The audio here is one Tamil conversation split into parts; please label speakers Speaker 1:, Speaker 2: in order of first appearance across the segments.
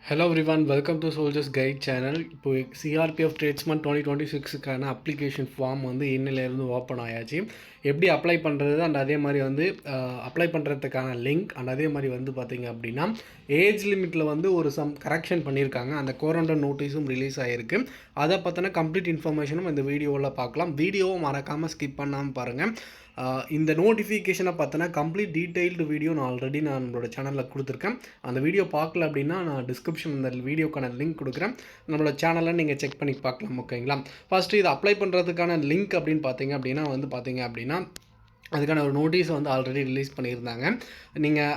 Speaker 1: Hello everyone, welcome to soldiers guide channel. இப்போ சிஆர்பிஎஃப் ட்ரேட்ஸ்மேன் 2026க்கான அப்ளிகேஷன் ஃபார்ம் வந்து இன்னிலேருந்து ஓப்பன் ஆயாச்சு. எப்படி அப்ளை பண்ணுறது அண்ட் அதே மாதிரி வந்து அப்ளை பண்ணுறதுக்கான லிங்க் அண்ட் அதே மாதிரி வந்து பார்த்திங்க அப்படின்னா ஏஜ் லிமிட்டில் வந்து ஒரு கரெக்ஷன் பண்ணியிருக்காங்க. அந்த கோரண்டர் நோட்டீஸும் ரிலீஸ் ஆகிருக்கு. அதை பற்றின கம்ப்ளீட் இன்ஃபர்மேஷனும் இந்த வீடியோவில் பார்க்கலாம். வீடியோவை மறக்காமல் ஸ்கிப் பண்ணாமல் பாருங்கள். இந்த நோட்டிஃபிகேஷனை பார்த்தோன்னா கம்ப்ளீட் டீட்டெயில்டு வீடியோ நான் நம்மளோட சேனலில் கொடுத்துருக்கேன். அந்த வீடியோ பார்க்கல அப்படின்னா நான் டிஸ்கிரிப்ஷன் இந்த வீடியோக்கான லிங்க் கொடுக்குறேன். நம்மளோட சேனலில் நீங்கள் செக் பண்ணி பார்க்கலாம். ஓகேங்களா? ஃபஸ்ட்டு இது அப்ளை பண்ணுறதுக்கான லிங்க் அப்படின்னு பார்த்தீங்க அப்படின்னா அதுக்கான ஒரு நோட்டீஸ் வந்து ஆல்ரெடி ரிலீஸ் பண்ணியிருந்தாங்க. நீங்கள்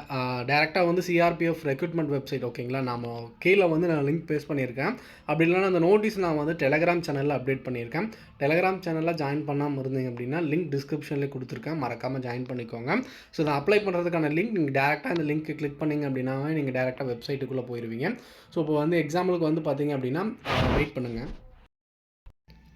Speaker 1: டேரெக்டாக வந்து சிஆர்பிஎஃப் ரெக்ரூட்மெண்ட் வெப்சைட், ஓகேங்களா, நம்ம கீழே வந்து நான் லிங்க் பேஸ்ட் பண்ணியிருக்கேன். அப்படி இல்லைனா அந்த நோட்டீஸ் நான் வந்து டெலகிராம் சேனலில் அப்டேட் பண்ணியிருக்கேன். டெலகிராம் சேனலில் ஜாயின் பண்ணாமல் இருந்தீங்க அப்படின்னா லிங்க் டிஸ்கிரிப்ஷன்லேயே கொடுத்துருக்கேன், மறக்காமல் ஜாயின் பண்ணிக்கோங்க. ஸோ இதை அப்ளை பண்ணுறதுக்கான லிங்க் நீங்கள் டேரெக்டாக இந்த லிங்க்கு கிளிக் பண்ணிங்க அப்படின்னா நீங்கள் டேரெக்டாக வெப்சைட்டுக்குள்ளே போயிடுவீங்க. ஸோ இப்போ வந்து எக்ஸாம்பிளுக்கு வந்து பார்த்தீங்க அப்படின்னா வெயிட் பண்ணுங்கள்.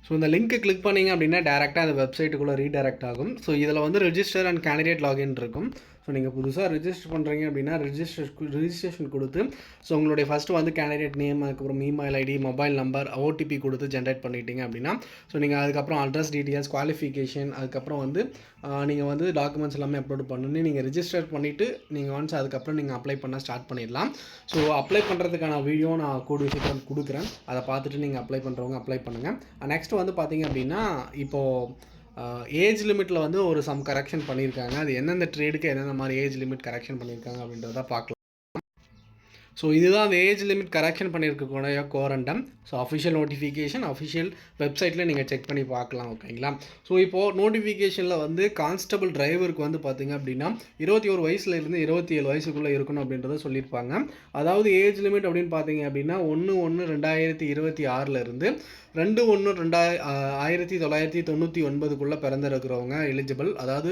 Speaker 1: ஸோ இந்த லிங்க்கு கிளிக் பண்ணிங்க அப்படின்னா டேரெக்டாக அந்த வெப்சைட்டுக்குள்ளே ரீடைரக்ட் ஆகும். ஸோ இதில் வந்து ரெஜிஸ்டர் அண்ட் கேண்டிடேட் லாகின் இருக்கும். ஸோ நீங்கள் புதுசாக ரெஜிஸ்டர் பண்ணுறீங்க அப்படின்னா ரிஜிஸ்ட்ரேஷன் கொடுத்து ஸோ உங்களுடைய ஃபஸ்ட்டு வந்து கேண்டிடேட் நேம், அதுக்கப்புறம் email ID, mobile number, OTP கொடுத்து ஜென்ரேட் பண்ணிட்டீங்க அப்படின்னா ஸோ நீங்கள் அதுக்கப்புறம் அட்ரஸ் டீட்டெயில்ஸ், குவாலிஃபிகேஷன், அதுக்கப்புறம் வந்து நீங்கள் வந்து டாக்குமெண்ட்ஸ் எல்லாமே அப்லோட் பண்ணி நீங்கள் ரிஜிஸ்டர் பண்ணிவிட்டு நீங்கள் ஒன்ஸ் அதுக்கப்புறம் நீங்கள் அப்ளை பண்ண ஸ்டார்ட் பண்ணிடலாம். ஸோ அப்ளை பண்ணுறதுக்கான வீடியோ நான் கூடிய சீக்கிரம் கொடுக்குறேன். அதை பார்த்துட்டு நீங்கள் அப்ளை பண்ணுறவங்க அப்ளை பண்ணுங்கள். நெக்ஸ்ட் வந்து பார்த்தீங்க அப்படின்னா இப்போது ஏஜ் லிமிட்டில் வந்து ஒரு கரெக்ஷன் பண்ணியிருக்காங்க. அது எந்தெந்த ட்ரேடுக்கு என்னென்ன மாதிரி ஏஜ் லிமிட் கரெக்ஷன் பண்ணியிருக்காங்க அப்படின்றத பார்க்கலாம். ஸோ இதுதான் அந்த ஏஜ் லிமிட் கரெக்ஷன் பண்ணியிருக்கக்கூடிய கோரண்டம். ஸோ அஃபிஷியல் நோட்டிஃபிகேஷன் அஃபிஷியல் வெப்சைட்டில் நீங்கள் செக் பண்ணி பார்க்கலாம். ஓகேங்களா? ஸோ இப்போது நோட்டிஃபிகேஷனில் வந்து கான்ஸ்டபிள் டிரைவருக்கு வந்து பார்த்திங்க அப்படின்னா 21 வயசுலேருந்து 27 வயசுக்குள்ளே இருக்கணும் அப்படின்றத சொல்லியிருப்பாங்க. அதாவது ஏஜ் லிமிட் அப்படின்னு பார்த்தீங்க அப்படின்னா 1/1/2026 2/1/1999 பிறந்திருக்கிறவங்க எலிஜிபிள். அதாவது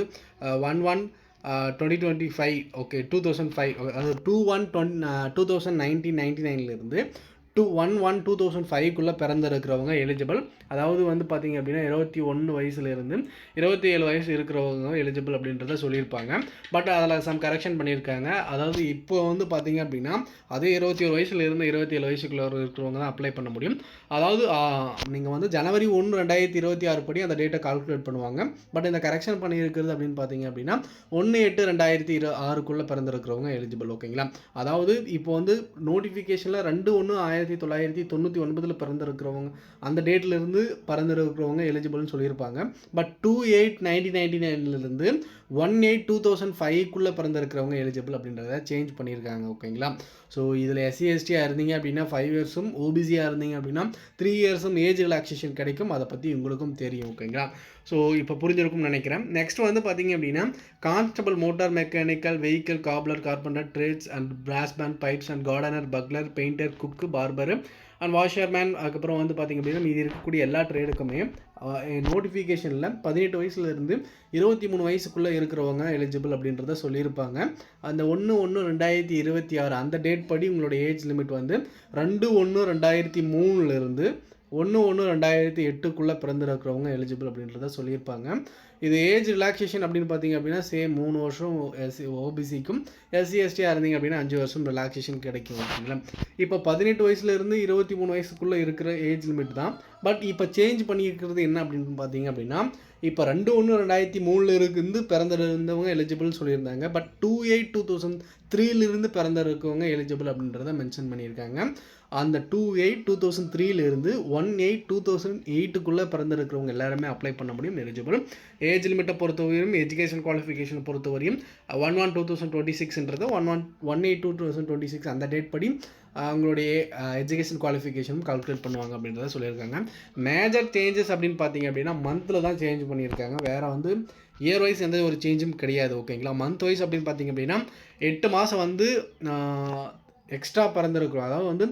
Speaker 1: 1/1/2025 ஓகே 2005 அதாவது 2/1/1999 1/1/2005 பிறந்திருக்கிறவங்க எலிஜிபிள். அதாவது வந்து பார்த்திங்க அப்படின்னா 21 வயசுலேருந்து 27 வயசு இருக்கிறவங்க எலிஜிபிள் அப்படின்றத சொல்லியிருப்பாங்க. பட் அதில் கரெக்ஷன் பண்ணியிருக்காங்க. அதாவது இப்போ வந்து பார்த்திங்க அப்படின்னா அதே 21 வயசுலேருந்து 27 வயசுக்குள்ளே இருக்கிறவங்க தான் அப்ளை பண்ண முடியும். அதாவது நீங்கள் வந்து ஜனவரி 1, 2026 படி அந்த டேட்டை கால்குலேட் பண்ணுவாங்க. பட் இந்த கரெக்ஷன் பண்ணியிருக்கிறது அப்படின்னு பார்த்தீங்க அப்படின்னா 1/8/2026 பிறந்திருக்கிறவங்க எலிஜிபிள். ஓகேங்களா? அதாவது இப்போ வந்து நோட்டிஃபிகேஷனில் 2/1/1999 பிறந்திருக்கிறவங்க அந்த டேட்லேருந்து பிறந்திருக்கிறவங்க எலிஜிபிள்னு சொல்லியிருப்பாங்க. பட் 2/8/1999 1/8/2005 பிறந்திருக்கிறவங்க எலிஜிபிள் அப்படின்றத சேஞ்ச் பண்ணியிருக்காங்க. ஓகேங்களா? ஸோ இதில் SC/STயாக இருந்தீங்க அப்படின்னா 5 இயர்ஸும், OBCயாக இருந்தீங்க அப்படின்னா 3 இயர்ஸும் ஏஜ் ரிலாக்ஸேஷன் கிடைக்கும். அதை பற்றி உங்களுக்கும் தெரியும். ஓகேங்களா? ஸோ இப்போ புரிஞ்சிருக்கும்னு நினைக்கிறேன். நெக்ஸ்ட் வந்து பார்த்திங்க அப்படின்னா constable motor mechanical vehicle cobbler carpenter trades and brass band pipes and gardener bugler painter cook barber and washerman, அதுக்கப்புறம் வந்து பார்த்திங்க அப்படின்னா மீதி இருக்கக்கூடிய எல்லா ட்ரேடுக்குமே நோட்டிஃபிகேஷனில் 18 வயசுலேருந்து 23 வயசுக்குள்ளே இருக்கிறவங்க எலிஜிபிள் அப்படின்றத சொல்லியிருப்பாங்க. அந்த 1/1/2026 அந்த டேட் படி உங்களோட ஏஜ் லிமிட் வந்து 2/1/2003 1/1/2008 பிறந்திருக்கிறவங்க எலிஜிபிள் அப்படின்றத சொல்லியிருப்பாங்க. இது ஏஜ் ரிலாக்ஸேஷன் அப்படின்னு பார்த்தீங்க அப்படின்னா சேம் 3 வருஷம் OBCக்கும், SC/STயாக இருந்தீங்க அப்படின்னா 5 வருஷம் ரிலாக்ஸேஷன் கிடைக்கும். ஓகேங்களா? இப்போ 18 வயசுலேருந்து 23 வயசுக்குள்ளே இருக்கிற ஏஜ் லிமிட் தான். பட் இப்போ சேஞ்ச் பண்ணியிருக்கிறது என்ன அப்படின்னு பார்த்தீங்க அப்படின்னா இப்போ 2/1/2003 இருந்து பிறந்திருந்தவங்க எலிஜிபிள் சொல்லியிருந்தாங்க. பட் 2/8/2003 பிறந்திருக்கவங்க எலிஜிபிள் அப்படின்றத மென்ஷன் பண்ணியிருக்காங்க. அந்த 2/8/2003 1/8/2008 பிறந்திருக்கிறவங்க எல்லாருமே அப்ளை பண்ண முடியும், எலிஜிபிள். ஏஜ் லிமிட்டை பொறுத்தவரையும் எஜுகேஷன் குவாலிஃபிகேஷனை பொறுத்தவரையும் 1/1/2026 1/8/2026 அந்த டேட் படி அவங்களுடைய எஜுகேஷன் குவாலிஃபிகேஷனும் கால்குலேட் பண்ணுவாங்க அப்படின்றத சொல்லியிருக்காங்க. மேஜர் சேஞ்சஸ் அப்படின்னு பார்த்தீங்க அப்படின்னா மந்தில் தான் சேஞ்ச் பண்ணியிருக்காங்க. வேறு வந்து இயர் வைஸ் எந்த ஒரு சேஞ்சும் கிடையாது. ஓகேங்களா? மந்த் வைஸ் அப்படின்னு பார்த்தீங்க அப்படின்னா 8 மாதம் வந்து எக்ஸ்ட்ரா பிறந்திருக்கிறோம். அதாவது வந்து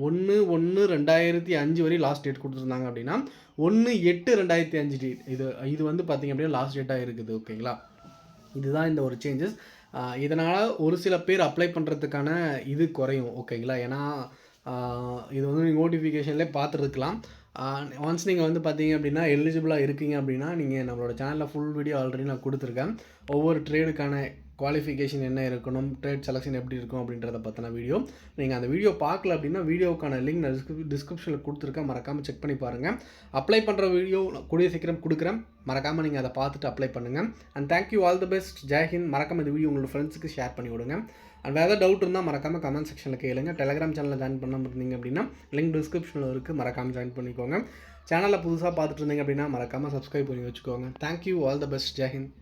Speaker 1: 1/1/2005 வரை லாஸ்ட் டேட் கொடுத்துருந்தாங்க அப்படின்னா 1/8/2005 டேட் இது வந்து பார்த்திங்க அப்படின்னா லாஸ்ட் டேட்டாக இருக்குது. ஓகேங்களா? இதுதான் இந்த ஒரு சேஞ்சஸ். இதனால் ஒரு சில பேர் அப்ளை பண்ணுறதுக்கான இது குறையும். ஓகேங்களா? ஏன்னா இது வந்து நீங்கள் நோட்டிஃபிகேஷன்லேயே பார்த்துருக்கலாம். ஒன்ஸ் நீங்கள் வந்து பார்த்தீங்க அப்படின்னா எலிஜிபிளாக இருக்கீங்க அப்படின்னா நீங்கள் நம்மளோட சேனலில் ஃபுல் வீடியோ ஆல்ரெடி நான் கொடுத்துருக்கேன். ஒவ்வொரு ட்ரேடுக்கான குவாலிஃபிகேஷன் என்ன இருக்கணும், ட்ரேட் செலெக்ஷன் எப்படி இருக்கும் அப்படின்றத பற்றின வீடியோ. நீங்கள் அந்த வீடியோ பார்க்கல அப்படின்னா வீடியோக்கான லிங்க் நான் டிஸ்கிரிப்ஷனில் கொடுத்துருக்கேன், மறக்காமல் செக் பண்ணி பாருங்கள். அப்ளை பண்ணுற வீடியோ கூடிய சீக்கிரம் கொடுக்குறேன், மறக்காமல் நீங்கள் அதை பார்த்துட்டு அப்ளை பண்ணுங்கள். And thank you, all the best, ஜெய்ஹிந்த். மறக்காமல் இந்த வீடியோ உங்களோட ஃப்ரெண்ட்ஸுக்கு ஷேர் பண்ணி விடுங்க. அண்ட் வேறு டவுட் இருந்தால் மறக்காமல் கமெண்ட் செக்ஷனில் கேளுங்க. டெலிகிராம் சேனலில் ஜாயின் பண்ணாமல் இருந்தீங்க அப்படின்னா லிங்க் டிஸ்கிரிப்ஷனில் இருக்குது, மறக்காமல் ஜாயின் பண்ணிக்கோங்க. சேனலில் புதுசாக பார்த்துட்டு இருந்தீங்க அப்படின்னா மறக்காமல் சப்ஸ்கிரைப் பண்ணி வச்சுக்கோங்க. Thank you, all the best, Jai Hind.